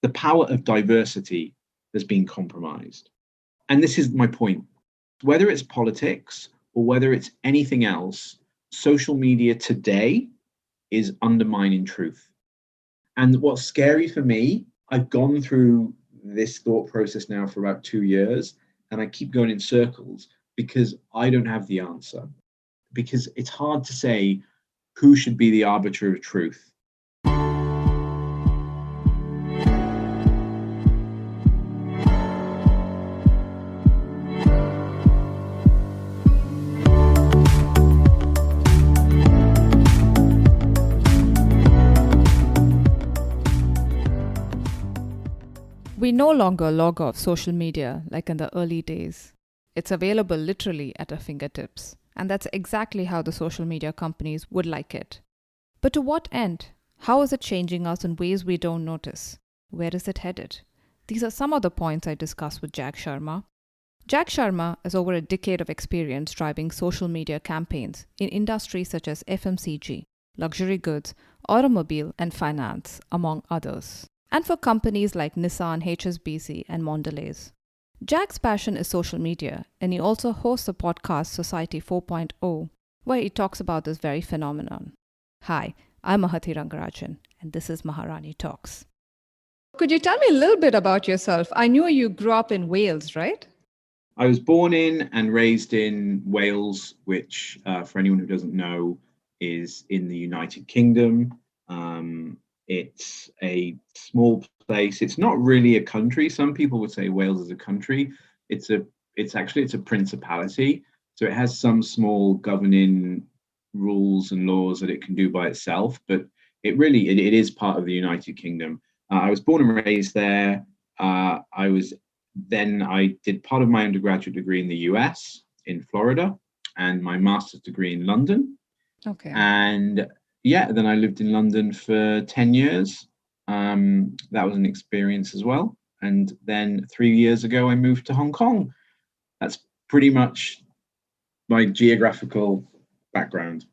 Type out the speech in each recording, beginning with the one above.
the power of diversity has been compromised. And this is my point. Whether it's politics or whether it's anything else, social media today is undermining truth. And what's scary for me, I've gone through this thought process now for about 2 years, and I keep going in circles because I don't have the answer. Because it's hard to say who should be the arbiter of truth. We no longer log off social media like in the early days. It's available literally at our fingertips, and that's exactly how the social media companies would like it. But to what end? How is it changing us in ways we don't notice? Where is it headed? These are some of the points I discussed with Jag Sharma. Jag Sharma has over a decade of experience driving social media campaigns in industries such as FMCG, luxury goods, automobile, and finance, among others, and for companies like Nissan, HSBC, and Mondelez. Jag's passion is social media, and he also hosts the podcast Society 4.0, where he talks about this very phenomenon. Hi, I'm Mahati Rangarajan, and this is Maharani Talks. Could you tell me a little bit about yourself? I knew you grew up in Wales, right? I was born in and raised in Wales, which, for anyone who doesn't know, is in the United Kingdom. It's a small place. It's not really a country. Some people would say Wales is a country. It's a principality. So it has some small governing rules and laws that it can do by itself, but it is part of the United Kingdom. I was born and raised there. I did part of my undergraduate degree in the US, in Florida, and my master's degree in London. Okay. And then I lived in London for 10 years. That was an experience as well. And then 3 years ago, I moved to Hong Kong. That's pretty much my geographical background.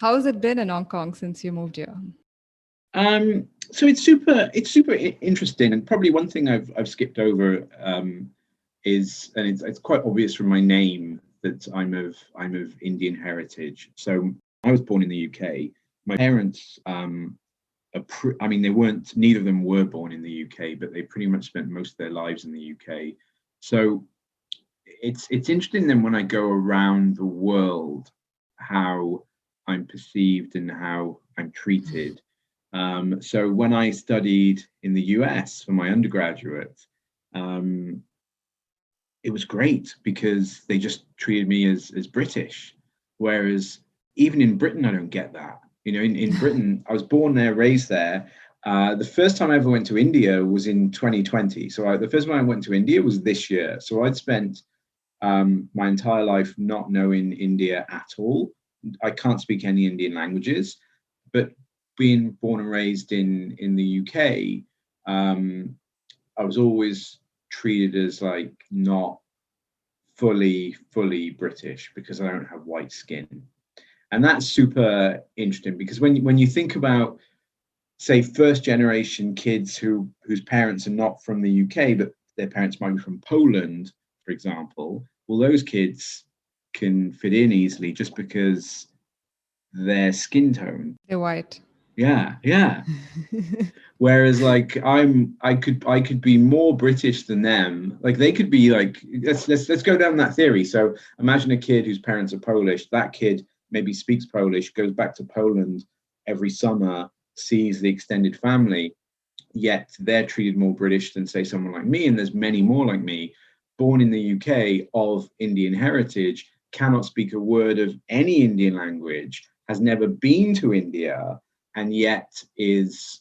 How has it been in Hong Kong since you moved here? So it's super interesting. And probably one thing I've skipped over is, and it's quite obvious from my name, that I'm of Indian heritage. So I was born in the UK. My parents, neither of them were born in the UK, but they pretty much spent most of their lives in the UK. So it's interesting then when I go around the world, how I'm perceived and how I'm treated. So when I studied in the US for my undergraduate, it was great because they just treated me as British, whereas even in Britain, I don't get that. You know, in Britain, I was born there, raised there. The first time I ever went to India was in 2020. So the first time I went to India was this year. So I'd spent my entire life not knowing India at all. I can't speak any Indian languages, but being born and raised in the UK, I was always treated as like not fully British because I don't have white skin. And that's super interesting because when you think about, say, first generation kids whose parents are not from the UK, but their parents might be from Poland, for example, well, those kids can fit in easily just because their skin tone. They're white. Yeah. Whereas like I could be more British than them. Like they could be like, let's go down that theory. So imagine a kid whose parents are Polish. That kid maybe speaks Polish, goes back to Poland every summer, sees the extended family, yet they're treated more British than, say, someone like me, and there's many more like me, born in the UK of Indian heritage, cannot speak a word of any Indian language, has never been to India, and yet is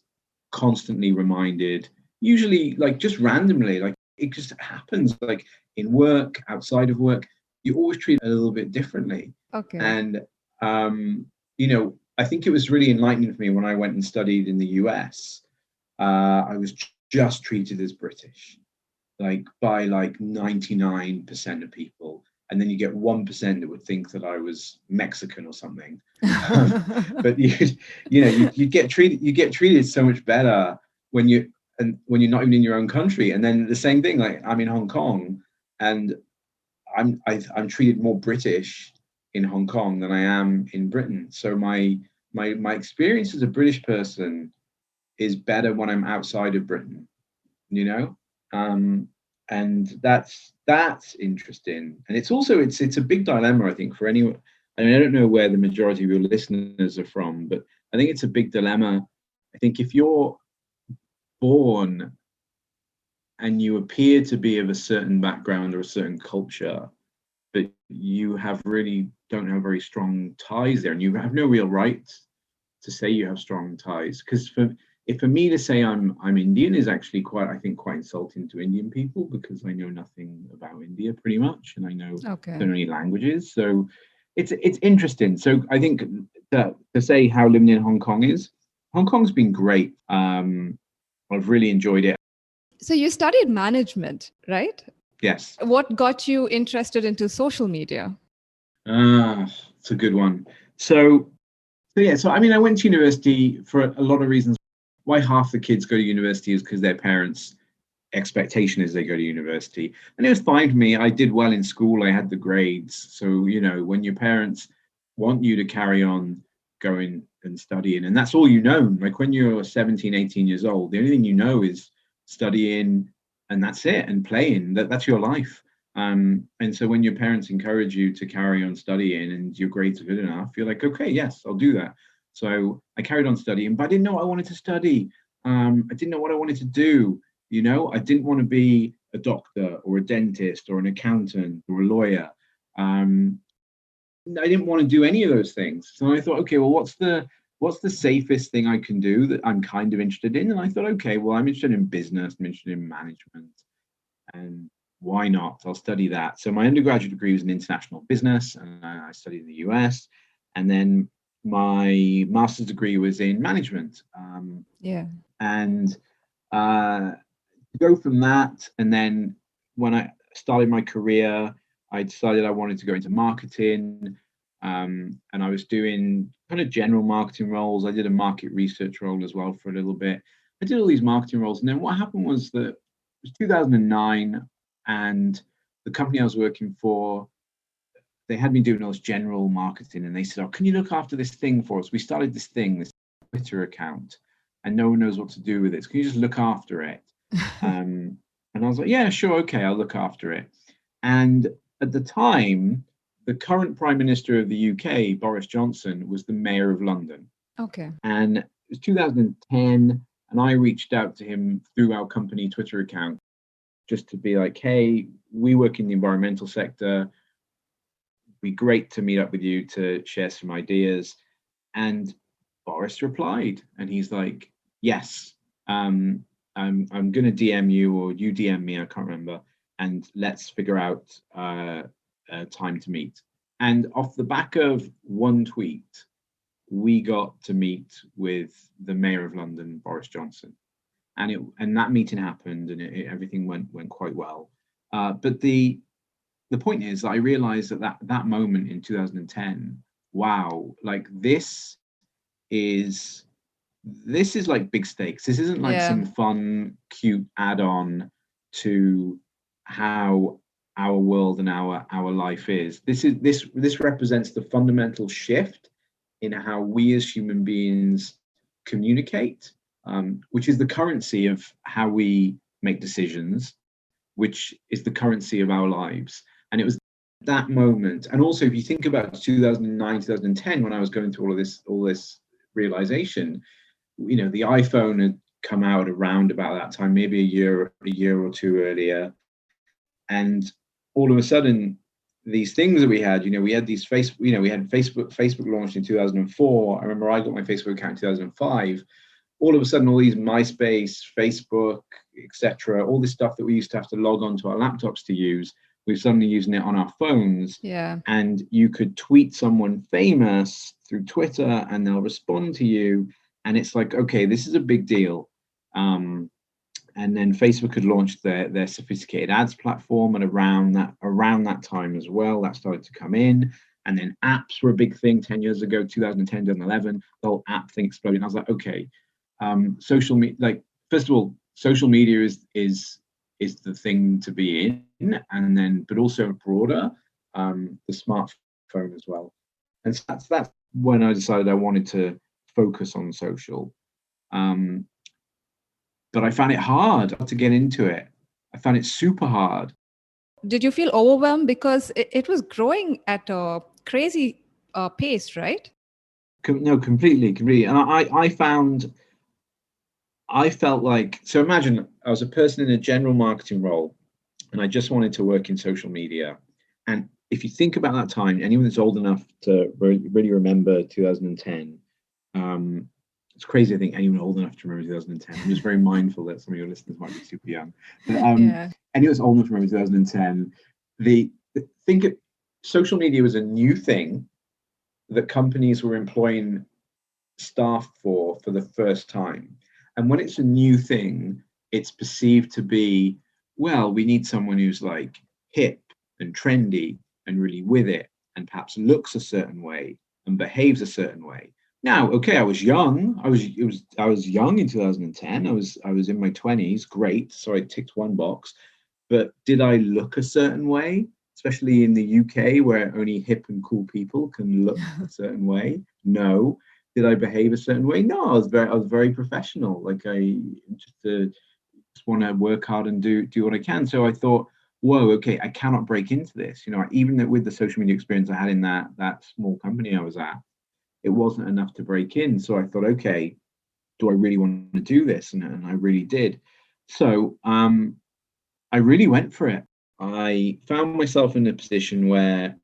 constantly reminded, usually like just randomly, like it just happens, like in work, outside of work, you always treat it a little bit differently. Okay. And I think it was really enlightening for me when I went and studied in the US. I was just treated as British, like by like 99% of people. And then you get 1% that would think that I was Mexican or something. But you get treated so much better when when you're not even in your own country. And then the same thing, like I'm in Hong Kong, and I'm treated more British in Hong Kong than I am in Britain. So my experience as a British person is better when I'm outside of Britain, you know. And that's interesting. And it's also it's a big dilemma, I think, for anyone. I mean, I don't know where the majority of your listeners are from, but I think it's a big dilemma. I think if you're born and you appear to be of a certain background or a certain culture, but you have really don't have very strong ties there, and you have no real right to say you have strong ties. Because for me to say I'm Indian is actually quite, I think, quite insulting to Indian people, because I know nothing about India pretty much, and I know Okay. so many languages. So it's interesting. So I think that to say how living in Hong Kong is, Hong Kong's been great. I've really enjoyed it. So you studied management, right? Yes. What got you interested into social media? It's a good one. So yeah, so I mean, I went to university for a lot of reasons. Why half the kids go to university is because their parents' expectation is they go to university. And it was fine for me. I did well in school. I had the grades. So, you know, when your parents want you to carry on going and studying, and that's all you know, like when you're 17, 18 years old, the only thing you know is studying, and that's it, and playing. That's your life. And so when your parents encourage you to carry on studying and your grades are good enough, you're like, okay, yes, I'll do that. So I carried on studying, but I didn't know what I wanted to study. I didn't know what I wanted to do. You know, I didn't want to be a doctor or a dentist or an accountant or a lawyer. I didn't want to do any of those things. So I thought, okay, well, what's the safest thing I can do that I'm kind of interested in? And I thought, okay, well, I'm interested in business, I'm interested in management, and why not? I'll study that. So my undergraduate degree was in international business, and I studied in the US. And then my master's degree was in management. Yeah. And to go from that, and then when I started my career, I decided I wanted to go into marketing. And I was doing kind of general marketing roles. I did a market research role as well for a little bit. I did all these marketing roles. And then what happened was that it was 2009, and the company I was working for, they had me doing all this general marketing, and they said, oh, can you look after this thing for us? We started this thing, this Twitter account, and no one knows what to do with it. So can you just look after it? And I was like, yeah, sure, okay, I'll look after it. And at the time, the current Prime Minister of the UK, Boris Johnson, was the Mayor of London. Okay. And it was 2010, and I reached out to him through our company Twitter account just to be like, hey, we work in the environmental sector. It'd be great to meet up with you to share some ideas. And Boris replied, and he's like, yes, I'm going to DM you, or you DM me, I can't remember, and let's figure out time to meet. And off the back of one tweet, we got to meet with the Mayor of London, Boris Johnson, and that meeting happened, and everything went quite well. But the point is, I realized that moment in 2010, wow, like is like big stakes. This isn't like some fun, cute add-on to how our world and our life is. This represents the fundamental shift in how we as human beings communicate, which is the currency of how we make decisions, which is the currency of our lives. And it was that moment. And also, if you think about 2009, 2010, when I was going through all this realization, you know, the iPhone had come out around about that time, maybe a year or two earlier. And all of a sudden, these things that we had, you know, we had these we had Facebook launched in 2004. I remember I got my Facebook account in 2005. All of a sudden, all these MySpace, Facebook, etc., all this stuff that we used to have to log on to our laptops to use, we're suddenly using it on our phones. Yeah. And you could tweet someone famous through Twitter, and they'll respond to you. And it's like, okay, this is a big deal. And then Facebook had launched their sophisticated ads platform, and around that time as well, that started to come in. And then apps were a big thing 10 years ago, 2010, 2011. The whole app thing exploded. And I was like, okay, social media, like first of all, social media is the thing to be in, and then but also broader, the smartphone as well. And so that's when I decided I wanted to focus on social. Um, but I found it hard to get into it. I found it super hard. Did you feel overwhelmed because it was growing at a crazy pace, right? No, completely. And I felt like, so imagine I was a person in a general marketing role and I just wanted to work in social media. And if you think about that time, anyone that's old enough to really remember 2010, it's crazy. I think anyone old enough to remember 2010. I'm just very mindful that some of your listeners might be super young. But Yeah. anyone that's old enough to remember 2010, think it, social media was a new thing that companies were employing staff for the first time. And when it's a new thing, it's perceived to be, well, we need someone who's like hip and trendy and really with it and perhaps looks a certain way and behaves a certain way. Now, okay, I was young. I was young in 2010. I was in my 20s. Great. So I ticked one box. But did I look a certain way, especially in the UK where only hip and cool people can look a certain way? No. Did I behave a certain way? No, I was very professional. Like I just want to work hard and do what I can. So I thought, whoa, okay, I cannot break into this. You know, even with the social media experience I had in that small company I was at, it wasn't enough to break in. So I thought, okay, do I really want to do this? And I really did. So I really went for it. I found myself in a position where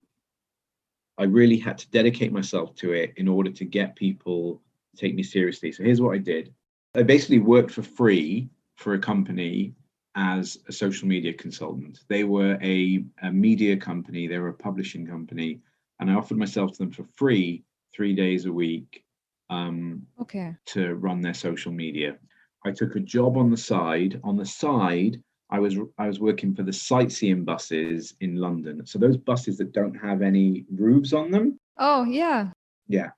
I really had to dedicate myself to it in order to get people to take me seriously. So here's what I did. I basically worked for free for a company as a social media consultant. They were a media company, they were a publishing company, and I offered myself to them for free 3 days a week Okay. to run their social media. I took a job on the side. On the side, I was working for the sightseeing buses in London. So those buses that don't have any roofs on them. Oh, yeah. Yeah.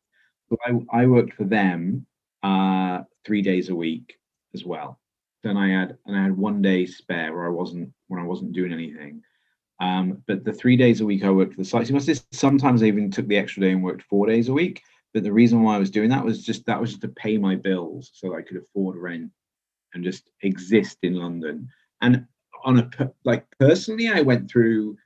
So I worked for them 3 days a week as well. Then I had one day spare where I wasn't doing anything. But the 3 days a week I worked for the sightseeing buses. Sometimes I even took the extra day and worked 4 days a week. But the reason why I was doing that was just to pay my bills so I could afford rent and just exist in London. And personally, I went through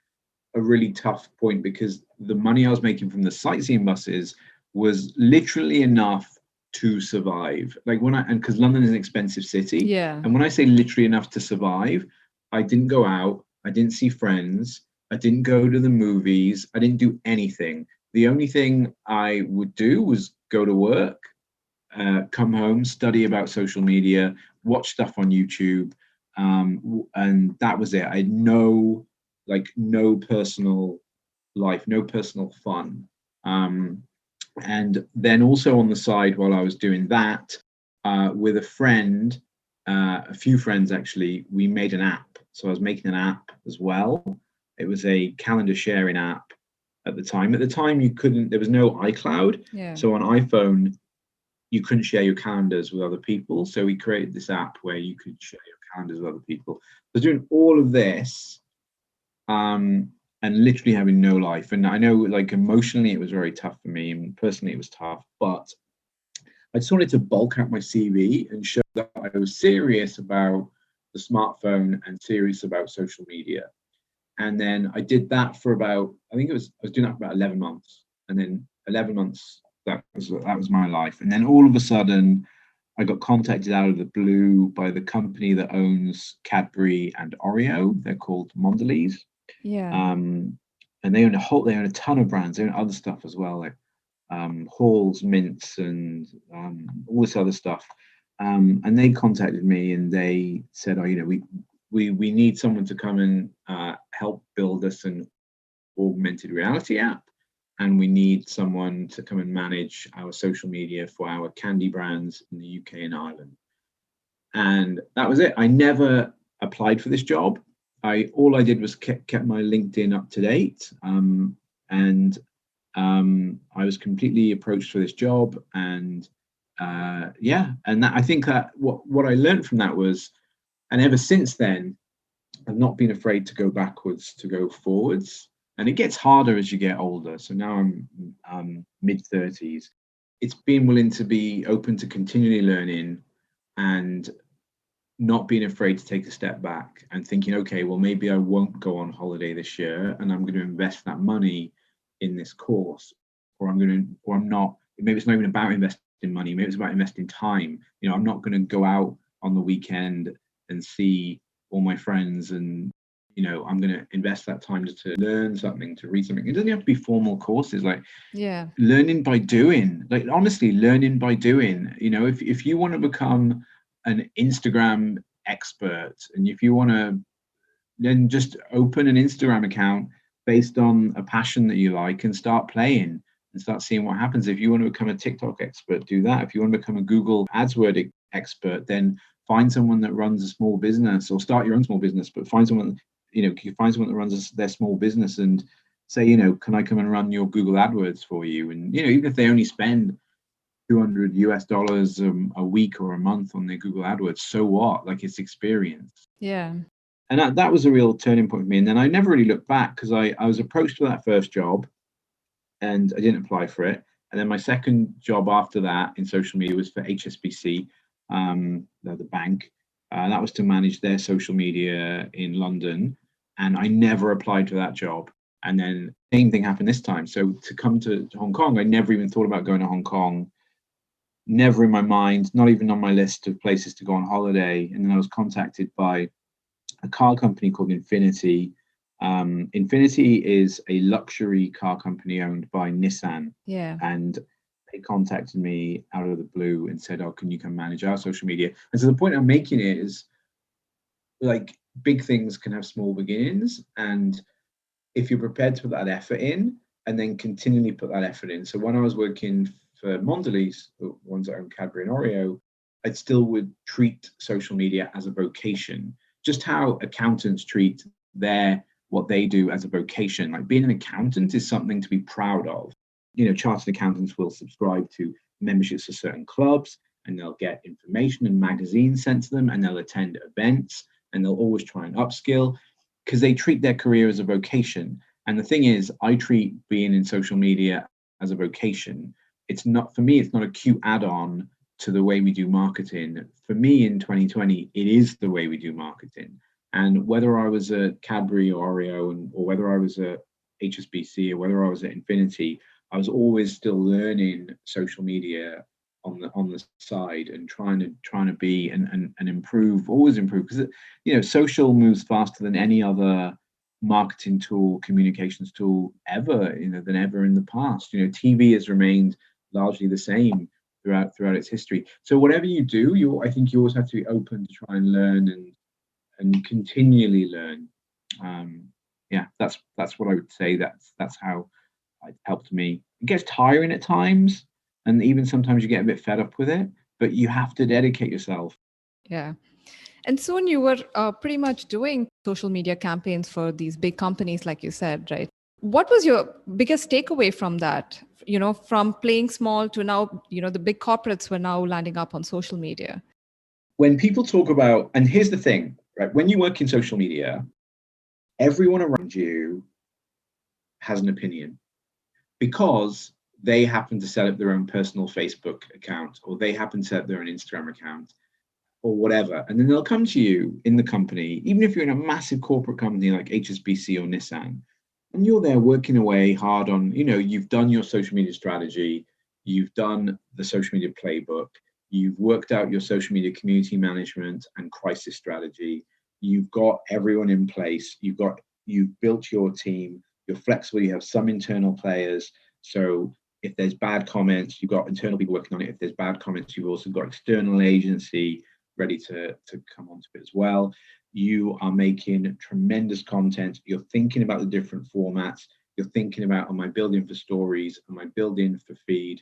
a really tough point because the money I was making from the sightseeing buses was literally enough to survive. Like because London is an expensive city. Yeah. And when I say literally enough to survive, I didn't go out, I didn't see friends, I didn't go to the movies, I didn't do anything. The only thing I would do was go to work, come home, study about social media, watch stuff on YouTube, and that was it. I had no personal life, no personal fun. And then also on the side, while I was doing that, with a friend, a few friends actually, we made an app. So I was making an app as well. It was a calendar sharing app at the time. At the time, there was no iCloud. Yeah. So on iPhone, you couldn't share your calendars with other people. So we created this app where you could share your calendars with other people. So doing all of this, and literally having no life. And I know, like, emotionally, it was very tough for me, and personally, it was tough. But I just wanted to bulk out my CV and show that I was serious about the smartphone and serious about social media. And then I did that for about, I was doing that for about 11 months. And then 11 months, that was my life. And then all of a sudden, I got contacted out of the blue by the company that owns Cadbury and Oreo. They're called Mondelez. Yeah. And they own a ton of brands. They own other stuff as well, like Halls, Mints, and all this other stuff. And they contacted me and they said, "Oh, we need someone to come and help build us an augmented reality app, and we need someone to come and manage our social media for our candy brands in the UK and Ireland." And that was it. I never applied for this job. All I did was kept my LinkedIn up to date, and I was completely approached for this job, and yeah, and I think that what I learned from that was, and ever since then, I've not been afraid to go backwards, to go forwards, and it gets harder as you get older. So now I'm mid 30s. It's being willing to be open to continually learning and not being afraid to take a step back and thinking, okay, well, maybe I won't go on holiday this year and I'm going to invest that money in this course, or I'm not. Maybe it's not even about investing money. Maybe it's about investing time. I'm not going to go out on the weekend and see all my friends, and I'm going to invest that time to learn something, to read something. It doesn't have to be formal courses. Like, Yeah. learning by doing, like, honestly, learning by doing. If you want to become an Instagram expert, and if you want to, then just open an Instagram account based on a passion that you like and start playing and start seeing what happens. If you want to become a TikTok expert, do that. If you want to become a Google AdWords expert, then find someone that runs a small business, or start your own small business, but find someone, you find someone that runs their small business and say, can I come and run your Google AdWords for you? And, even if they only spend $200 a week or a month on their Google AdWords, so what? Like, it's experience. Yeah. And that was a real turning point for me. And then I never really looked back, because I was approached for that first job and I didn't apply for it. And then my second job after that in social media was for HSBC, the bank. That was to manage their social media in London. And I never applied for that job. And then same thing happened this time. So to come to Hong Kong, I never even thought about going to Hong Kong. Never in my mind, not even on my list of places to go on holiday. And then I was contacted by a car company called Infinity. Infinity is a luxury car company owned by Nissan. Yeah. And they contacted me out of the blue and said, "Oh, can you come manage our social media?" And so the point I'm making is, like, big things can have small beginnings. And if you're prepared to put that effort in and then continually put that effort in. So when I was working for Mondelez, the ones that own Cadbury and Oreo, I still would treat social media as a vocation, just how accountants treat what they do as a vocation. Like, being an accountant is something to be proud of. Chartered accountants will subscribe to memberships for certain clubs, and they'll get information and magazines sent to them, and they'll attend events, and they'll always try and upskill, because they treat their career as a vocation. And the thing is, I treat being in social media as a vocation. It's not, for me, it's not a cute add-on to the way we do marketing. For me, in 2020, it is the way we do marketing. And whether I was at Cadbury or Oreo, or whether I was at HSBC, or whether I was at Infinity, I was always still learning social media on the side, and trying to be and improve, always improve, because social moves faster than any other marketing tool, communications tool ever, than ever in the past. TV has remained largely the same throughout its history. So whatever you do, I think you always have to be open to try and learn and continually learn. Yeah, that's what I would say. That's how it helped me. It gets tiring at times, and even sometimes you get a bit fed up with it, but you have to dedicate yourself. Yeah. And soon you were pretty much doing social media campaigns for these big companies, like you said, right? What was your biggest takeaway from that? From playing small to now, the big corporates were now landing up on social media. When people talk about, and here's the thing, right? When you work in social media, everyone around you has an opinion, because they happen to set up their own personal Facebook account, or they happen to set up their own Instagram account, or whatever. And then they'll come to you in the company, even if you're in a massive corporate company like HSBC or Nissan, and you're there working away hard on, you've done your social media strategy, you've done the social media playbook, you've worked out your social media community management and crisis strategy, you've got everyone in place, you've built your team, you're flexible, you have some internal players. So if there's bad comments, you've got internal people working on it. If there's bad comments, you've also got external agency ready to come onto it as well. You are making tremendous content. You're thinking about the different formats. You're thinking about, am I building for stories? Am I building for feed?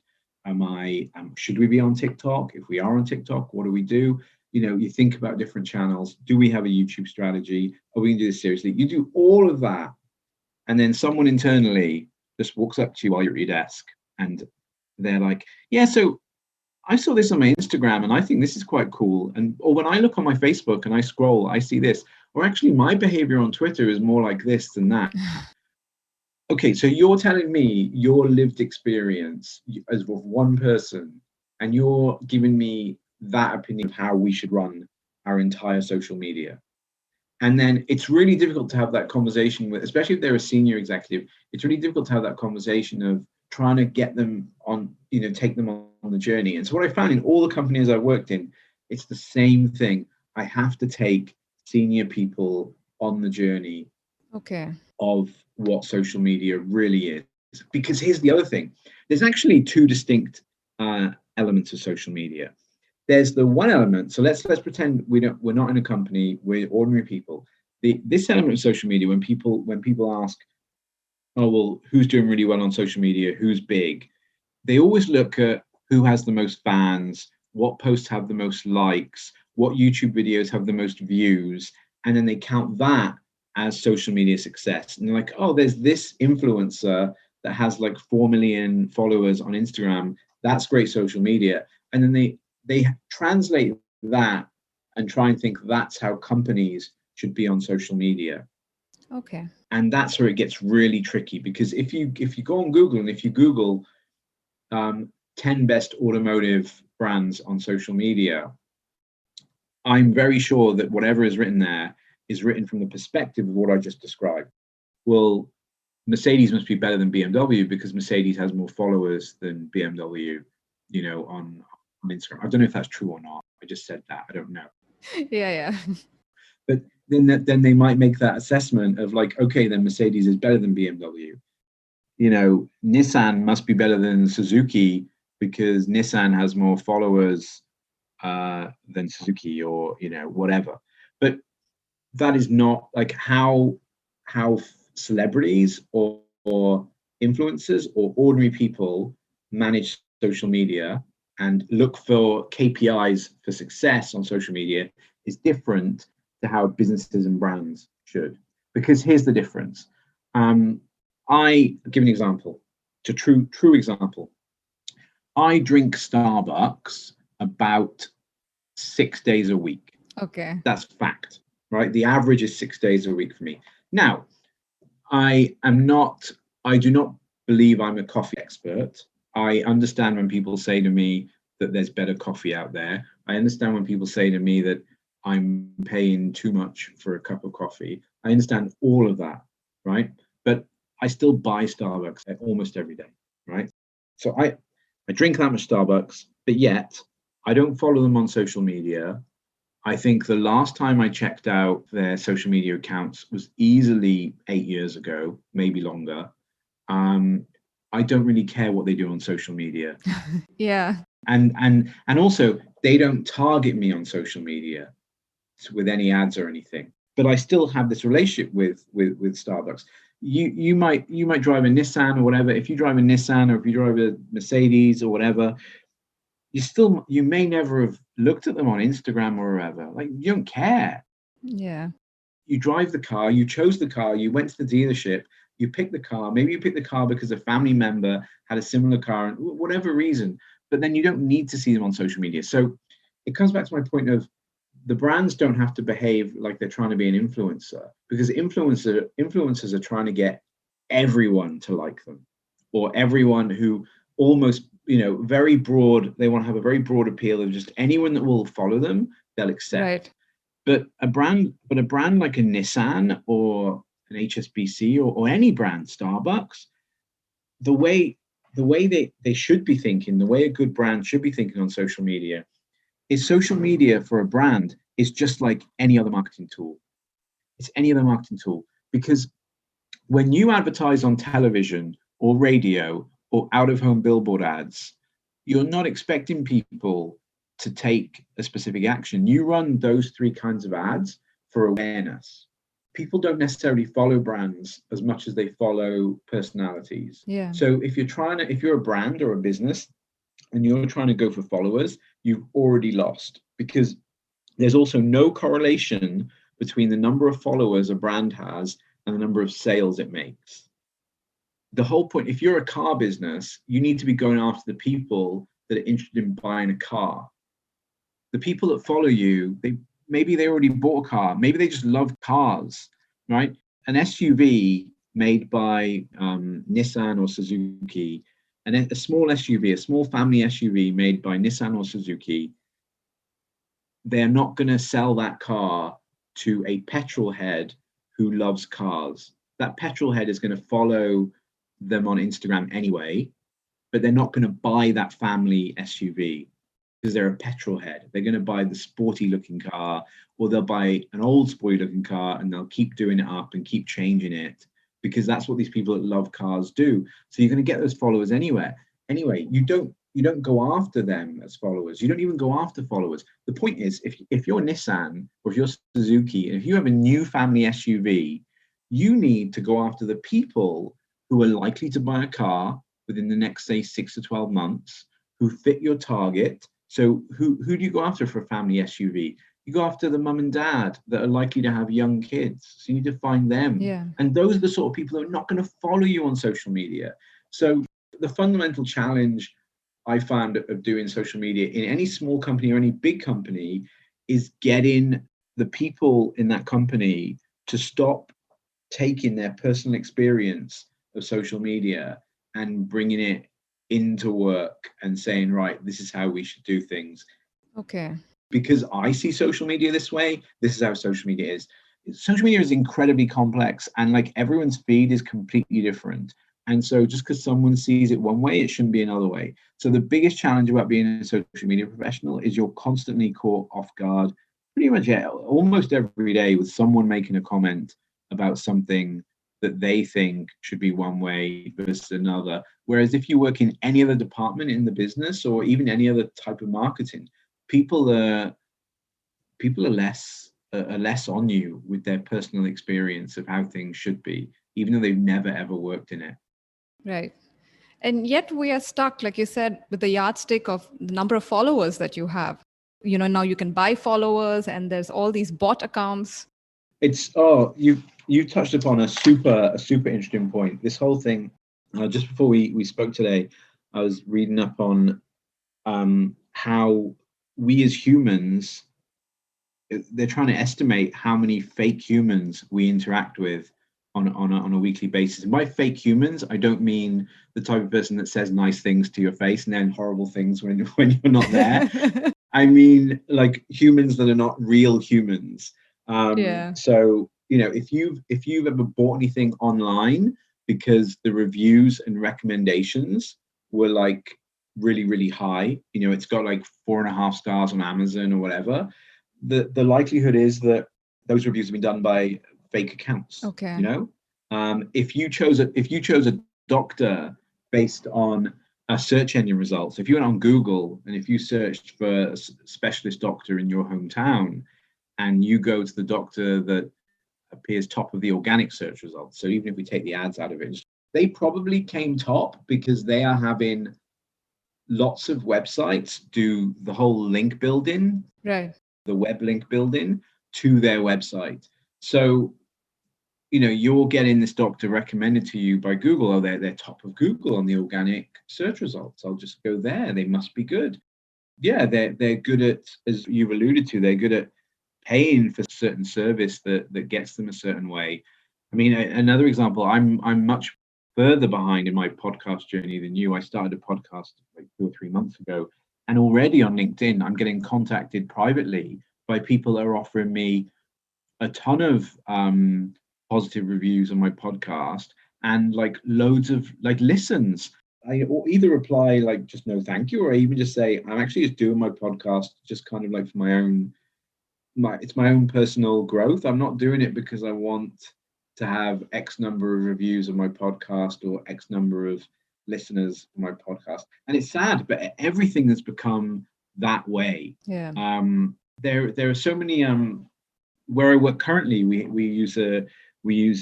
Should we be on TikTok? If we are on TikTok, what do we do? You think about different channels. Do we have a YouTube strategy? Are we going to do this seriously? You do all of that. And then someone internally just walks up to you while you're at your desk, and they're like, yeah, so I saw this on my Instagram and I think this is quite cool. And or when I look on my Facebook and I scroll, I see this. Or actually, my behavior on Twitter is more like this than that. Okay, so you're telling me your lived experience as of one person, and you're giving me that opinion of how we should run our entire social media. And then it's really difficult to have that conversation with, especially if they're a senior executive, it's really difficult to have that conversation of trying to get them on, take them on the journey. And so what I found in all the companies I worked in, it's the same thing. I have to take senior people on the journey of what social media really is. Because here's the other thing. There's actually two distinct elements of social media. There's the one element. So let's pretend we're not in a company. We're ordinary people. This element of social media, when people ask, oh well, who's doing really well on social media? Who's big? They always look at who has the most fans, what posts have the most likes, what YouTube videos have the most views, and then they count that as social media success. And they're like, oh, there's this influencer that has like 4 million followers on Instagram. That's great social media. And then they translate that and try and think that's how companies should be on social media. Okay. And that's where it gets really tricky, because if you go on Google and if you Google 10 best automotive brands on social media, I'm very sure that whatever is written there is written from the perspective of what I just described. Well, Mercedes must be better than BMW because Mercedes has more followers than BMW, on Instagram. I don't know if that's true or not. I just said that. I don't know. Yeah. But then they might make that assessment of like, okay, then Mercedes is better than BMW. Nissan must be better than Suzuki because Nissan has more followers than Suzuki, or whatever. But that is not like how celebrities or influencers or ordinary people manage social media and look for KPIs for success on social media is different to how businesses and brands should. Because here's the difference. I give an example, to true example. I drink Starbucks about 6 days a week. Okay. That's fact, right? The average is 6 days a week for me. Now, I do not believe I'm a coffee expert. I understand when people say to me that there's better coffee out there. I understand when people say to me that I'm paying too much for a cup of coffee. I understand all of that, right? But I still buy Starbucks almost every day, right? So I drink that much Starbucks, but yet I don't follow them on social media. I think the last time I checked out their social media accounts was easily 8 years ago, maybe longer. I don't really care what they do on social media. Yeah. And also they don't target me on social media with any ads or anything. But I still have this relationship with Starbucks. You might drive a Nissan or whatever. If you drive a Nissan or if you drive a Mercedes or whatever, you may never have looked at them on Instagram or wherever. Like, you don't care. Yeah. You drive the car, you chose the car, you went to the dealership, you picked the car. Maybe you picked the car because a family member had a similar car, and whatever reason. But then you don't need to see them on social media. So it comes back to my point of the brands don't have to behave like they're trying to be an influencer, because influencers are trying to get everyone to like them, or everyone who almost, very broad. They want to have a very broad appeal of just anyone that will follow them, they'll accept. Right. But a brand like a Nissan or an HSBC or any brand, Starbucks, the way they should be thinking, the way a good brand should be thinking on social media is social media for a brand is just like any other marketing tool. It's any other marketing tool, because when you advertise on television or radio or out-of-home billboard ads, you're not expecting people to take a specific action. You run those three kinds of ads for awareness. People don't necessarily follow brands as much as they follow personalities. Yeah. So if you're a brand or a business and you're trying to go for followers, you've already lost, because there's also no correlation between the number of followers a brand has and the number of sales it makes. The whole point, if you're a car business, you need to be going after the people that are interested in buying a car. The people that follow you, maybe they already bought a car, maybe they just love cars, right? An SUV made by Nissan or Suzuki, and a small SUV, a small family SUV made by Nissan or Suzuki, they're not going to sell that car to a petrol head who loves cars. That petrol head is going to follow them on Instagram anyway, but they're not going to buy that family SUV because they're a petrol head. They're going to buy the sporty looking car, or they'll buy an old sporty looking car and they'll keep doing it up and keep changing it, because that's what these people that love cars do. So you're going to get those followers anyway. You don't go after them as followers. You don't even go after followers. The point is, if you're Nissan or if you're Suzuki, and if you have a new family SUV, you need to go after the people who are likely to buy a car within the next, say, 6 to 12 months, who fit your target. So who do you go after for a family SUV? You go after the mum and dad that are likely to have young kids. So you need to find them. Yeah. And those are the sort of people who are not going to follow you on social media. So the fundamental challenge I found of doing social media in any small company or any big company is getting the people in that company to stop taking their personal experience of social media and bringing it into work and saying, right, this is how we should do things. Okay. Because I see social media this way, this is how social media is. Social media is incredibly complex, and like everyone's feed is completely different. And so just because someone sees it one way, it shouldn't be another way. So the biggest challenge about being a social media professional is you're constantly caught off guard pretty much almost every day with someone making a comment about something that they think should be one way versus another. Whereas if you work in any other department in the business or even any other type of marketing, people are less on you with their personal experience of how things should be, even though they've never ever worked in it. Right. And yet we are stuck, like you said, with the yardstick of the number of followers that you have. Now you can buy followers and there's all these bot accounts. You touched upon a super interesting point. This whole thing, just before we spoke today, I was reading up on how we as humans, they're trying to estimate how many fake humans we interact with on a weekly basis. And by fake humans, I don't mean the type of person that says nice things to your face and then horrible things when you're not there. I mean like humans that are not real humans. Yeah. So if you've ever bought anything online because the reviews and recommendations were like really, really high, it's got like 4.5 stars on Amazon or whatever, the likelihood is that those reviews have been done by fake accounts. Okay. If you chose a doctor based on a search engine results, if you went on Google and if you searched for a specialist doctor in your hometown and you go to the doctor that appears top of the organic search results, so even if we take the ads out of it, they probably came top because they are having lots of websites do the whole link building, Right. the web link building to their website. So you're getting this doctor recommended to you by Google. Oh, they're top of Google on the organic search results. I'll just go there. They must be good. Yeah, they're good at, as you've alluded to, they're good at paying for certain service that gets them a certain way. I mean, another example, I'm much further behind in my podcast journey than you. I started a podcast like 2 or 3 months ago, and already on LinkedIn, I'm getting contacted privately by people that are offering me a ton of positive reviews on my podcast and like loads of like listens. I either reply like just no thank you, or I even just say I'm actually just doing my podcast just kind of like for it's my own personal growth. I'm not doing it because I want to have X number of reviews of my podcast or X number of listeners for my podcast. And it's sad, but everything has become that way. Yeah. There are so many where I work currently, we use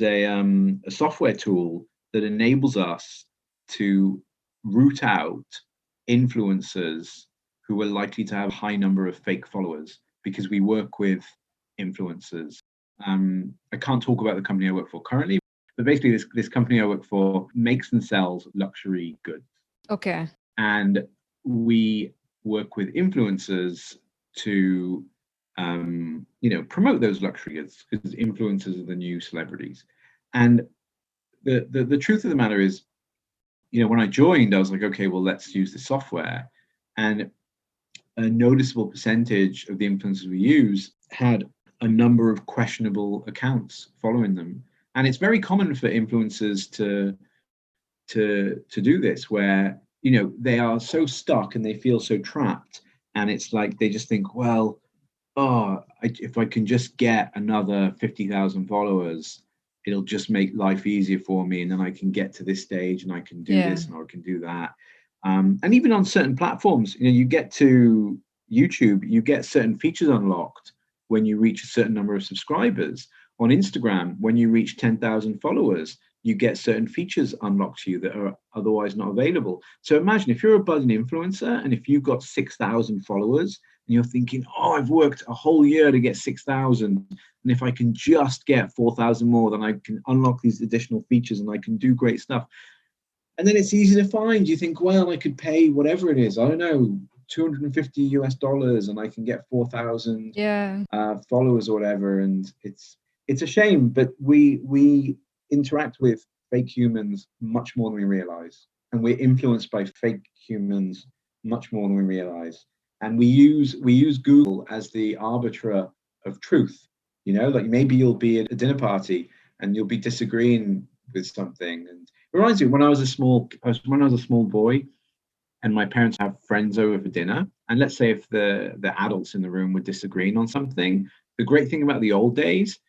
a software tool that enables us to root out influencers who are likely to have a high number of fake followers, because we work with influencers. I can't talk about the company I work for currently, but basically this company I work for makes and sells luxury goods. Okay. And we work with influencers to promote those luxury goods, because influencers are the new celebrities. And the truth of the matter is, when I joined, I was like, okay, well, let's use the software. And a noticeable percentage of the influencers we use had a number of questionable accounts following them. And it's very common for influencers to do this, where they are so stuck and they feel so trapped, and it's like they just think, well, if I can just get another 50,000 followers, it'll just make life easier for me, and then I can get to this stage and I can do this and I can do that. And even on certain platforms, you get to YouTube, you get certain features unlocked when you reach a certain number of subscribers. On Instagram, when you reach 10,000 followers, you get certain features unlocked to you that are otherwise not available. So imagine if you're a budding influencer and if you've got 6,000 followers and you're thinking, I've worked a whole year to get 6,000. And if I can just get 4,000 more, then I can unlock these additional features and I can do great stuff. And then it's easy to find. You think, well, I could pay whatever it is, I don't know, $250 and I can get 4,000 followers or whatever. And it's a shame, but we interact with fake humans much more than we realize, and we're influenced by fake humans much more than we realize. And we use Google as the arbiter of truth. Like maybe you'll be at a dinner party and you'll be disagreeing with something, and it reminds me when I was a small boy and my parents have friends over for dinner, and let's say if the adults in the room were disagreeing on something, the great thing about the old days,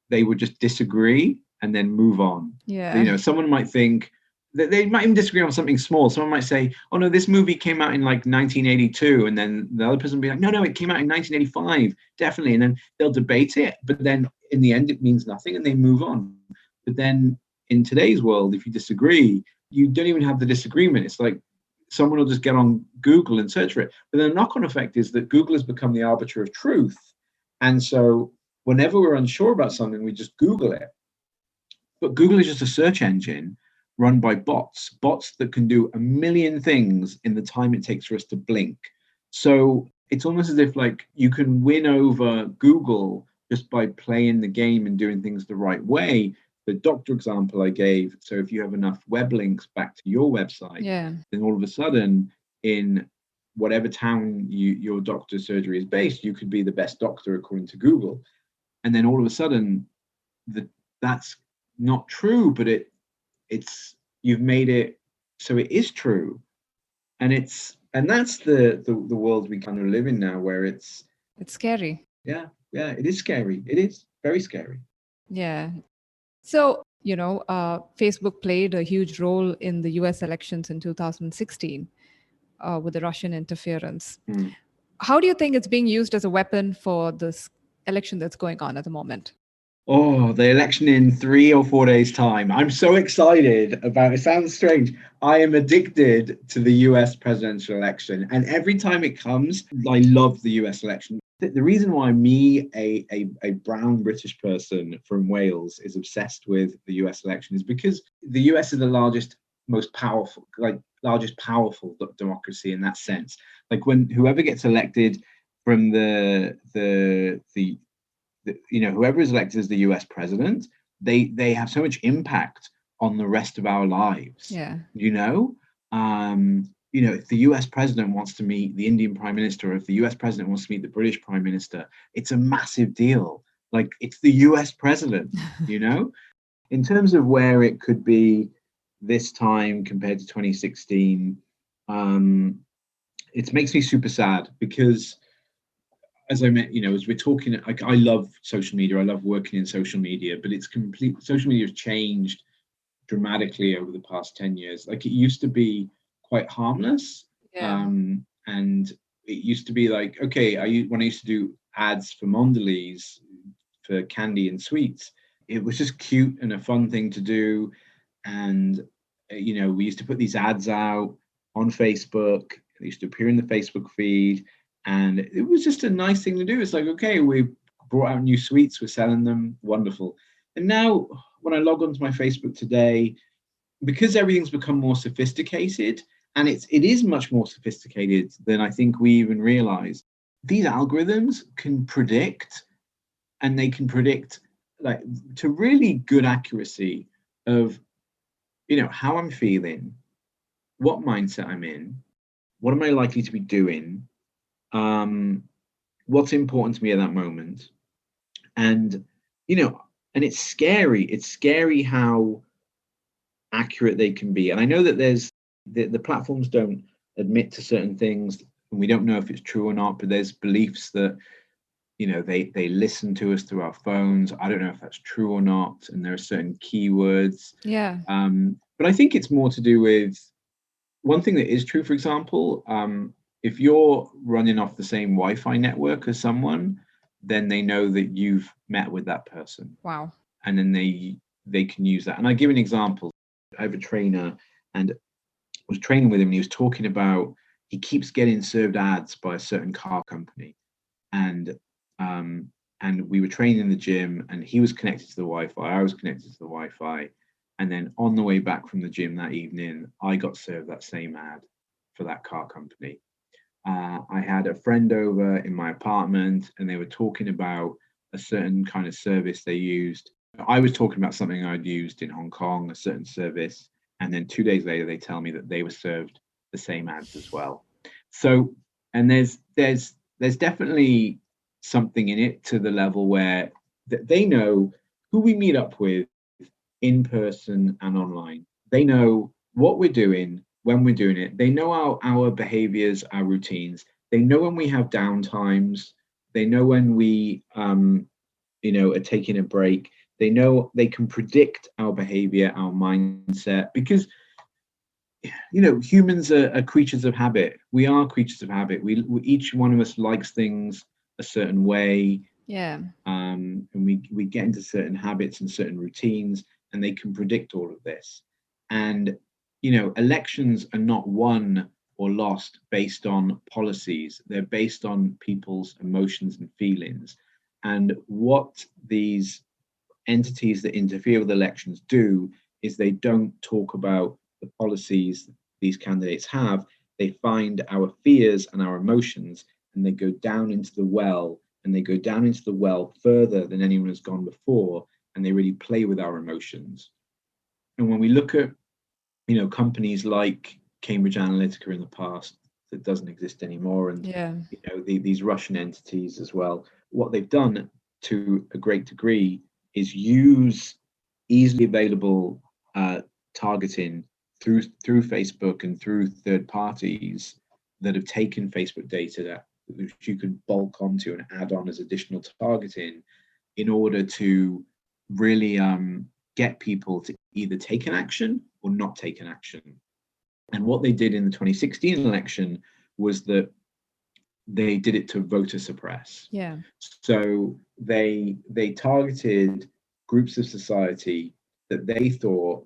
they would just disagree and then move on. Yeah. Someone might think that they might even disagree on something small. Someone might say, oh no, this movie came out in like 1982. And then the other person will be like, no, it came out in 1985, definitely. And then they'll debate it. But then in the end, it means nothing and they move on. But then in today's world, if you disagree, you don't even have the disagreement. It's like someone will just get on Google and search for it. But the knock-on effect is that Google has become the arbiter of truth. And so whenever we're unsure about something, we just Google it. But Google is just a search engine run by bots that can do a million things in the time it takes for us to blink. So it's almost as if like you can win over Google just by playing the game and doing things the right way. The doctor example I gave, so if you have enough web links back to your website, then all of a sudden in whatever town your doctor's surgery is based, you could be the best doctor according to Google. And then all of a sudden that's not true, but it's you've made it so it is true. And that's the world we kind of live in now, where it's scary. Yeah, it is scary. It is very scary. Yeah. So, Facebook played a huge role in the US elections in 2016 with the Russian interference. How do you think it's being used as a weapon for this election that's going on at the moment? Oh, the election in 3 or 4 days' time. I'm so excited about it. Sounds strange. I am addicted to the US presidential election. And every time it comes, I love the US election. The reason why me, a brown British person from Wales, is obsessed with the US election is because the US is the largest powerful democracy in that sense. Like when whoever gets elected from whoever is elected as the US president, they have so much impact on the rest of our lives. Yeah. If the US president wants to meet the Indian prime minister, or if the US president wants to meet the British prime minister, it's a massive deal. Like it's the US president, In terms of where it could be this time compared to 2016, it makes me super sad because as I met, as we're talking, like I love social media. I love working in social media, but social media has changed dramatically over the past 10 years. Like it used to be quite harmless. And it used to be like, okay, when I used to do ads for Mondelez for candy and sweets, it was just cute and a fun thing to do. And, we used to put these ads out on Facebook. They used to appear in the Facebook feed. And it was just a nice thing to do. It's like, okay, we brought out new sweets, we're selling them, wonderful. And now when I log onto my Facebook today, because everything's become more sophisticated and it is much more sophisticated than I think we even realize. These algorithms can predict, and they can predict like to really good accuracy of, you know, how I'm feeling, what mindset I'm in, what am I likely to be doing, um, what's important to me at that moment, and you know, and it's scary. It's scary how accurate they can be. And I know that there's the platforms don't admit to certain things, and we don't know if it's true or not. But there's beliefs that, you know, they listen to us through our phones. I don't know if that's true or not. And there are certain keywords. Yeah. But I think it's more to do with one thing that is true. For example, if you're running off the same Wi-Fi network as someone, then they know that you've met with that person, Wow. and then they can use that. And I give an example. I have a trainer, and I was training with him, and he was talking about he keeps getting served ads by a certain car company, and um, and we were training in the gym, and he was connected to the Wi-Fi, I was connected to the Wi-Fi, and then on the way back from the gym that evening, I got served that same ad for that car company. I had a friend over in my apartment, and they were talking about a certain kind of service they used. I was talking about something I'd used in Hong Kong, a certain service, and then 2 days later, they tell me that they were served the same ads as well. So, and there's definitely something in it to the level where they know who we meet up with in person and online. They know what we're doing when we're doing it. They know our behaviors, our routines. They know when we have down times. They know when we, you know, are taking a break. They know they can predict our behavior, our mindset, because, you know, humans are creatures of habit. We are creatures of habit. We each one of us likes things a certain way, Yeah. and we get into certain habits and certain routines, and they can predict all of this. And you know, elections are not won or lost based on policies. They're based on people's emotions and feelings. And what these entities that interfere with elections do is they don't talk about the policies these candidates have. They find our fears and our emotions, and they go down into the well, and they go down into the well further than anyone has gone before, and they really play with our emotions. And when we look at, you know, companies like Cambridge Analytica in the past that doesn't exist anymore, and Yeah. you know, these Russian entities as well, what they've done to a great degree is use easily available targeting through Facebook and through third parties that have taken Facebook data that which you can bulk onto and add on as additional targeting in order to really get people to either take an action or not take an action. And what they did in the 2016 election was that they did it to voter suppress. Yeah. So they targeted groups of society that they thought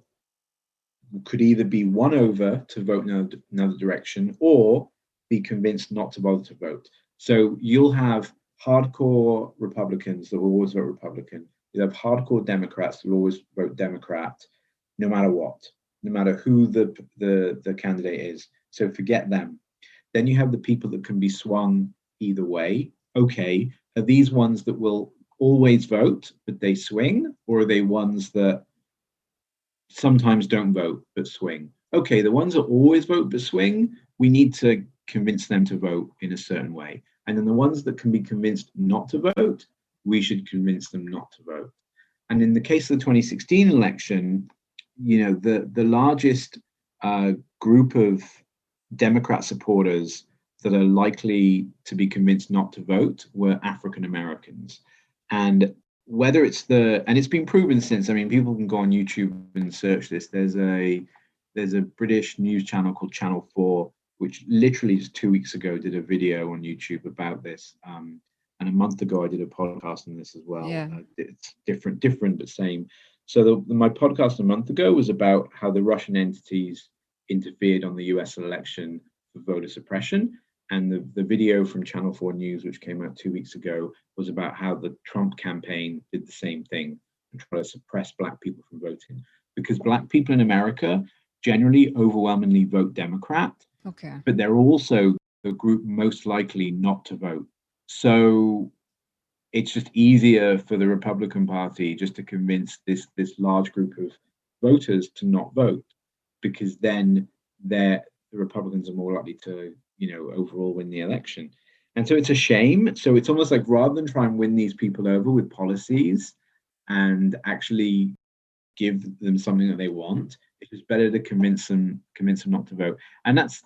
could either be won over to vote another direction or be convinced not to bother to vote. So you'll have hardcore Republicans that will always vote Republican. You'll have hardcore Democrats that will always vote Democrat, no matter what, no matter who the candidate is. So forget them. Then you have the people that can be swung either way. Okay, are these ones that will always vote but they swing, or are they ones that sometimes don't vote but swing? Okay, the ones that always vote but swing, we need to convince them to vote in a certain way. And then the ones that can be convinced not to vote, we should convince them not to vote. And in the case of the 2016 election, you know, the largest group of Democrat supporters that are likely to be convinced not to vote were African Americans. And whether it's and it's been proven since, I mean, people can go on YouTube and search this. There's a British news channel called Channel 4, which literally just 2 weeks ago did a video on YouTube about this. And a month ago, I did a podcast on this as well. Yeah. It's different, but same. So my podcast a month ago was about how the Russian entities interfered on the US election for voter suppression. And the video from Channel 4 News, which came out 2 weeks ago, was about how the Trump campaign did the same thing and try to suppress Black people from voting. Because Black people in America generally overwhelmingly vote Democrat, Okay. but they're also the group most likely not to vote. So it's just easier for the Republican Party just to convince this large group of voters to not vote, because then the Republicans are more likely to, overall win the election. And so it's a shame. So it's almost like rather than try and win these people over with policies and actually give them something that they want, it was better to convince them not to vote. And that's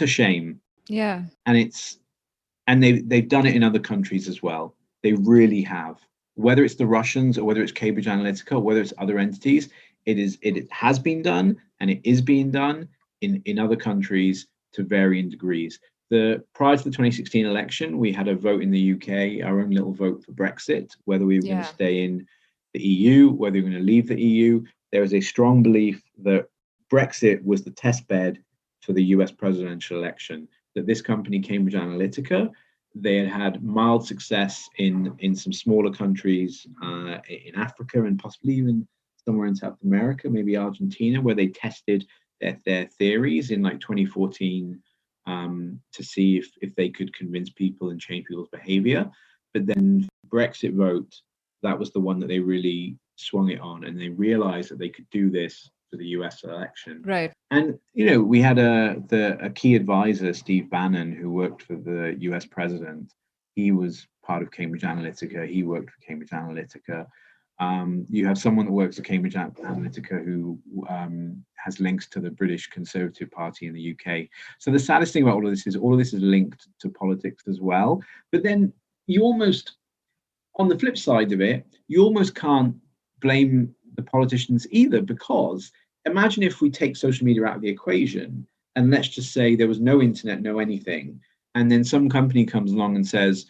a shame. Yeah. And they've done it in other countries as well. They really have. Whether it's the Russians or whether it's Cambridge Analytica or whether it's other entities, it has been done and it is being done in other countries to varying degrees. Prior to the 2016 election, we had a vote in the UK, our own little vote for Brexit, whether we were going to stay in the EU, whether we were going to leave the EU. There is a strong belief that Brexit was the test bed for the US presidential election, that this company, Cambridge Analytica, they had mild success in some smaller countries in Africa and possibly even somewhere in South America, maybe Argentina, where they tested their theories in like 2014 to see if they could convince people and change people's behavior. But then Brexit vote, that was the one that they really swung it on, and they realized that they could do this for the US election. Right. And we had a key advisor, Steve Bannon, who worked for the US president. He was part of Cambridge Analytica. He worked for Cambridge Analytica. You have someone that works at Cambridge Analytica who has links to the British Conservative Party in the UK. So the saddest thing about all of this is linked to politics as well. But then you almost, on the flip side of it, you almost can't blame the politicians either, because imagine if we take social media out of the equation and let's just say there was no internet, no anything, and then some company comes along and says,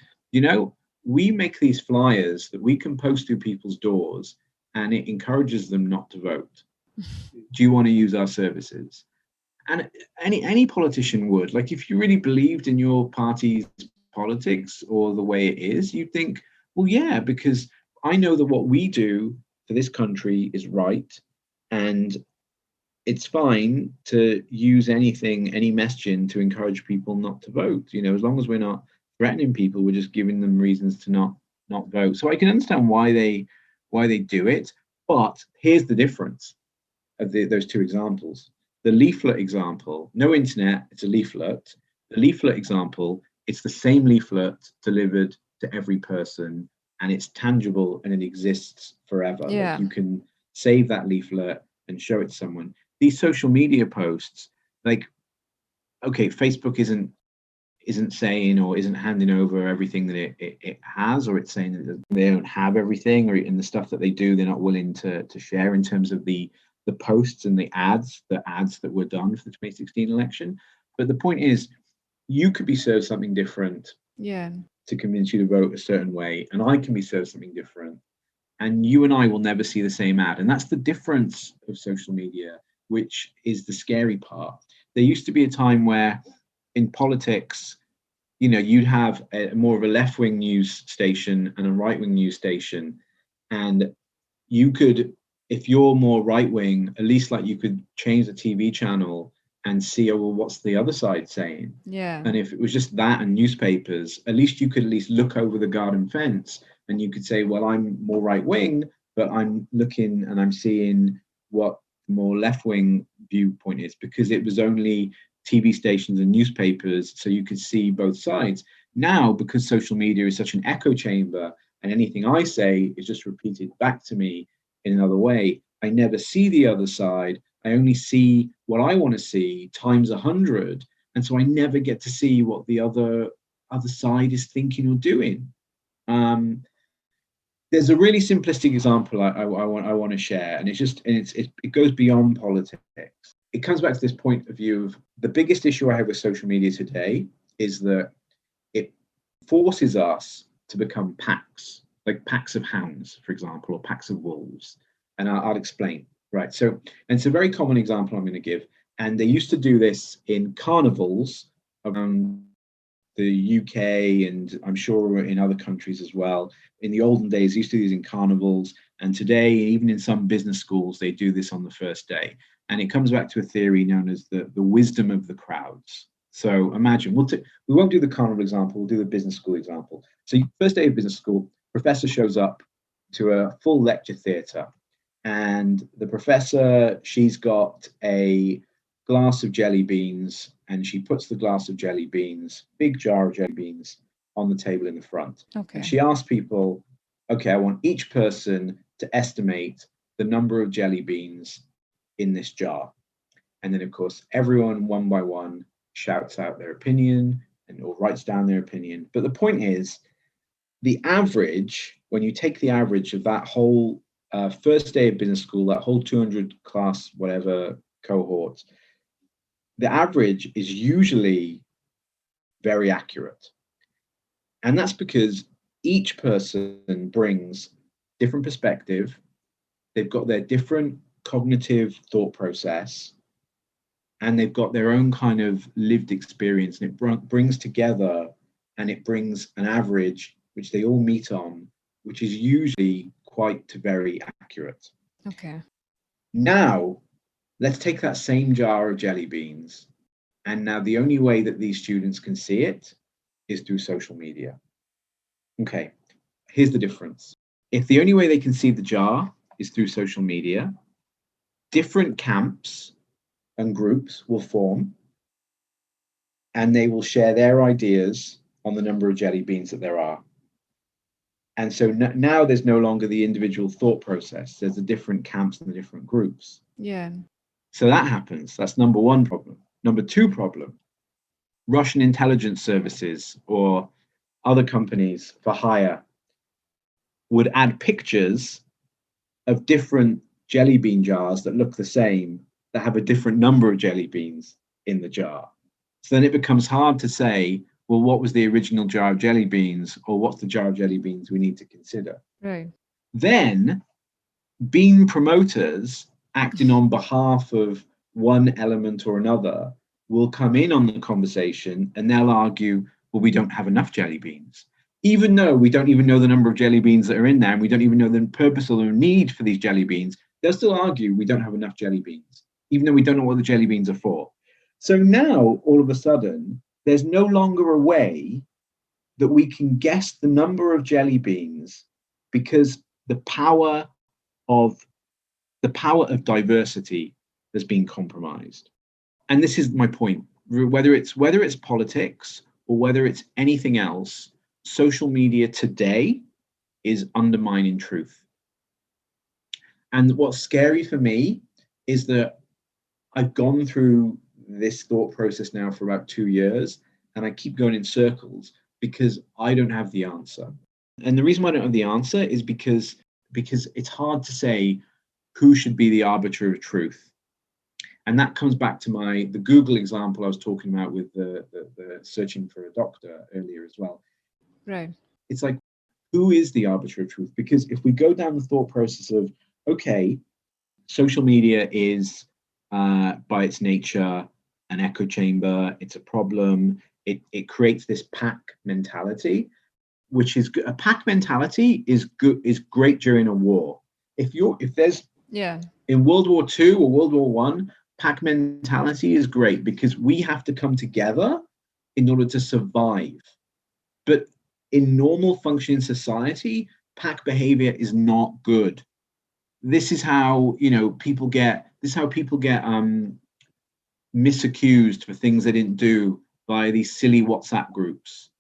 we make these flyers that we can post through people's doors and it encourages them not to vote. Do you want to use our services? And any politician would. Like, if you really believed in your party's politics or the way it is, you'd think, well, yeah, because I know that what we do for this country is right, and it's fine to use any messaging to encourage people not to vote. As long as we're not threatening people, we're just giving them reasons to not vote. So I can understand why they do it, but here's the difference of those two examples. The leaflet example, no internet, it's a leaflet. The leaflet example, it's the same leaflet delivered to every person, and it's tangible and it exists forever. Yeah. Like, you can save that leaflet and show it to someone. These social media posts, like, okay, Facebook isn't saying or isn't handing over everything that it has, or it's saying that they don't have everything, or in the stuff that they do, they're not willing to share in terms of the posts and the ads that were done for the 2016 election. But the point is, you could be served something different to convince you to vote a certain way, and I can be served something different, and you and I will never see the same ad. And that's the difference of social media, which is the scary part. There used to be a time where in politics, you'd have more of a left-wing news station and a right-wing news station, and you could, if you're more right-wing, at least like you could change the TV channel and see, oh, well, what's the other side saying? Yeah. And if it was just that and newspapers, at least you could at least look over the garden fence and you could say, well, I'm more right-wing, but I'm looking and I'm seeing what the more left-wing viewpoint is, because it was only TV stations and newspapers, so you could see both sides. Now, because social media is such an echo chamber and anything I say is just repeated back to me in another way, I never see the other side. I only see what I want to see times 100, and so I never get to see what the other side is thinking or doing. There's a really simplistic example I want to share, and it goes beyond politics. It comes back to this point of view of the biggest issue I have with social media today is that it forces us to become packs, like packs of hounds, for example, or packs of wolves. And I'll explain. Right. So, and it's a very common example I'm going to give. And they used to do this in carnivals around the UK, and I'm sure in other countries as well. In the olden days, they used to do these in carnivals. And today, even in some business schools, they do this on the first day. And it comes back to a theory known as the wisdom of the crowds. So imagine, we won't do the carnival example, we'll do the business school example. So first day of business school, professor shows up to a full lecture theatre. And the professor, she's got a glass of jelly beans, and she puts the glass of jelly beans, big jar of jelly beans, on the table in the front. Okay. And she asks people, okay, I want each person to estimate the number of jelly beans in this jar. And then, of course, everyone one by one shouts out their opinion or writes down their opinion. But the point is, the average, when you take the average of that whole first day of business school, that whole 200 class, whatever cohort, the average is usually very accurate. And that's because each person brings different perspective. They've got their different cognitive thought process, and they've got their own kind of lived experience. And it brings together, and it brings an average, which they all meet on, which is usually quite very accurate. Okay. Now, let's take that same jar of jelly beans. And now the only way that these students can see it is through social media. Okay, here's the difference. If the only way they can see the jar is through social media, different camps and groups will form, and they will share their ideas on the number of jelly beans that there are. And so now there's no longer the individual thought process. There's the different camps and the different groups. Yeah. So that happens. That's number one problem. Number two problem, Russian intelligence services or other companies for hire would add pictures of different jelly bean jars that look the same, that have a different number of jelly beans in the jar. So then it becomes hard to say, well, what was the original jar of jelly beans, or what's the jar of jelly beans we need to consider? Right. Then bean promoters acting on behalf of one element or another will come in on the conversation, and they'll argue, well, we don't have enough jelly beans. Even though we don't even know the number of jelly beans that are in there, and we don't even know the purpose or the need for these jelly beans, they'll still argue we don't have enough jelly beans, even though we don't know what the jelly beans are for. So now, all of a sudden, there's no longer a way that we can guess the number of jelly beans, because the power of diversity has been compromised. And this is my point. Whether it's politics or whether it's anything else, social media today is undermining truth. And what's scary for me is that I've gone through this thought process now for about 2 years, and I keep going in circles because I don't have the answer. And the reason why I don't have the answer is because it's hard to say who should be the arbiter of truth. And that comes back to the Google example I was talking about with the searching for a doctor earlier as well. Right. It's like, who is the arbiter of truth? Because if we go down the thought process of, okay, social media is by its nature an echo chamber, it's a problem, it creates this pack mentality, which is a pack mentality is great during a war. If there's in World War II or World War I, pack mentality is great because we have to come together in order to survive. But in normal functioning society, pack behavior is not good. This is how people get misaccused for things they didn't do by these silly WhatsApp groups.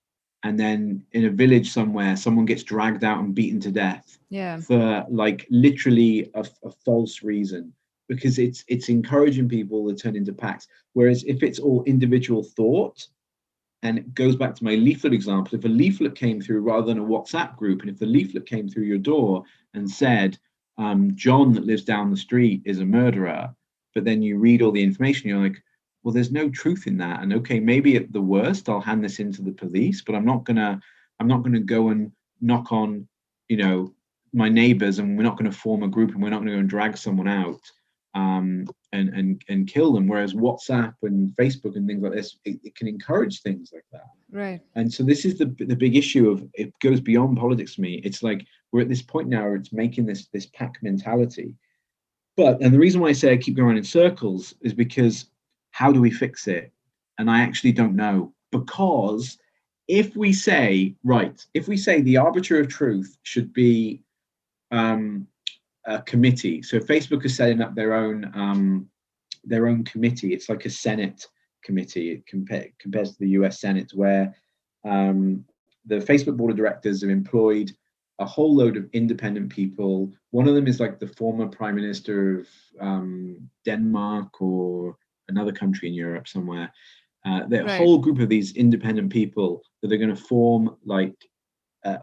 And then in a village somewhere, someone gets dragged out and beaten to death for like literally a false reason, because it's encouraging people to turn into packs. Whereas if it's all individual thought, and it goes back to my leaflet example, if a leaflet came through rather than a WhatsApp group, and if the leaflet came through your door and said, John that lives down the street is a murderer, but then you read all the information, you're like, well, there's no truth in that. And okay, maybe at the worst, I'll hand this into the police, but I'm not gonna go and knock on, my neighbors, and we're not going to form a group, and we're not going to go and drag someone out and kill them. Whereas WhatsApp and Facebook and things like this, it can encourage things like that. Right. And so this is the big issue of, it goes beyond politics for me. It's like we're at this point now where it's making this pack mentality. And the reason why I say I keep going in circles is because how do we fix it? And I actually don't know. Because if we say the arbiter of truth should be a committee. So Facebook is setting up their own committee. It's like a Senate committee. It compares to the US Senate, where the Facebook board of directors have employed a whole load of independent people. One of them is like the former prime minister of Denmark or another country in Europe somewhere. The whole group of these independent people that are going to form like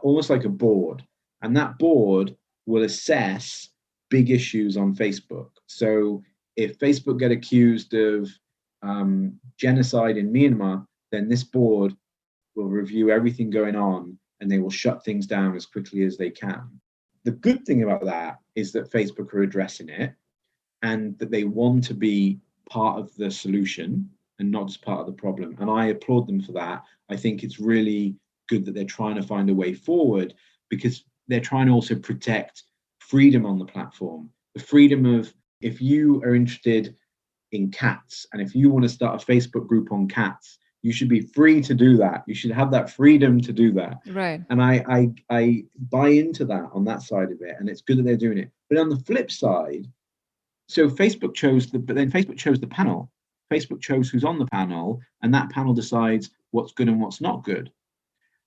almost like a board, and that board will assess big issues on Facebook. So if Facebook get accused of genocide in Myanmar, then this board will review everything going on and they will shut things down as quickly as they can. The good thing about that is that Facebook are addressing it and that they want to be part of the solution and not just part of the problem. And I applaud them for that. I think it's really good that they're trying to find a way forward, because they're trying to also protect freedom on the platform. The freedom of, if you are interested in cats and if you want to start a Facebook group on cats, you should be free to do that. You should have that freedom to do that. Right. And I buy into that on that side of it. And it's good that they're doing it. But on the flip side, so Facebook chose the panel. Facebook chose who's on the panel, and that panel decides what's good and what's not good.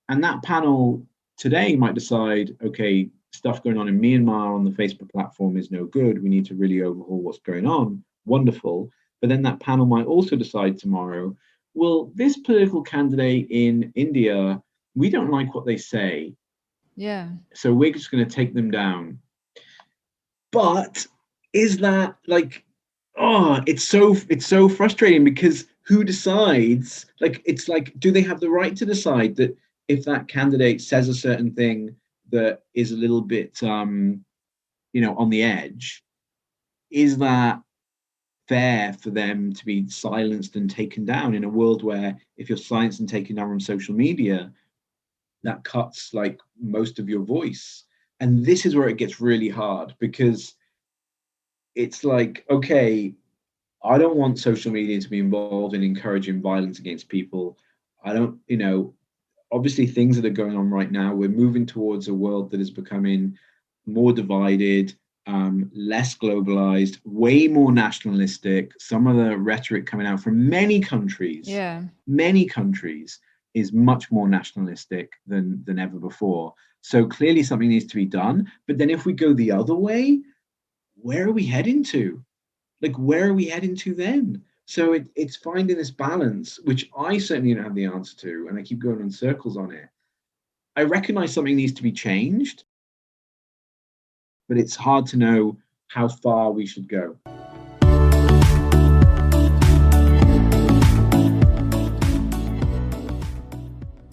And that panel today might decide, okay, stuff going on in Myanmar on the Facebook platform is no good. We need to really overhaul what's going on. Wonderful. But then that panel might also decide tomorrow, well, this political candidate in India, we don't like what they say. Yeah. So we're just going to take them down. But is that like, it's so frustrating, because who decides? Like, it's like, do they have the right to decide that if that candidate says a certain thing that is a little bit, on the edge, is that fair for them to be silenced and taken down in a world where if you're silenced and taken down from social media, that cuts like most of your voice? And this is where it gets really hard, because it's like, okay, I don't want social media to be involved in encouraging violence against people. I don't, obviously things that are going on right now, we're moving towards a world that is becoming more divided, less globalized, way more nationalistic. Some of the rhetoric coming out from many countries is much more nationalistic than ever before. So clearly something needs to be done. But then if we go the other way, where are we heading to? Like, where are we heading to then? So it's finding this balance, which I certainly don't have the answer to, and I keep going in circles on it. I recognize something needs to be changed, but it's hard to know how far we should go.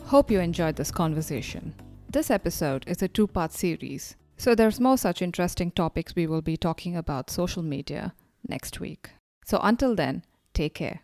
Hope you enjoyed this conversation. This episode is a 2-part series, so there's more such interesting topics we will be talking about social media next week. So until then, take care.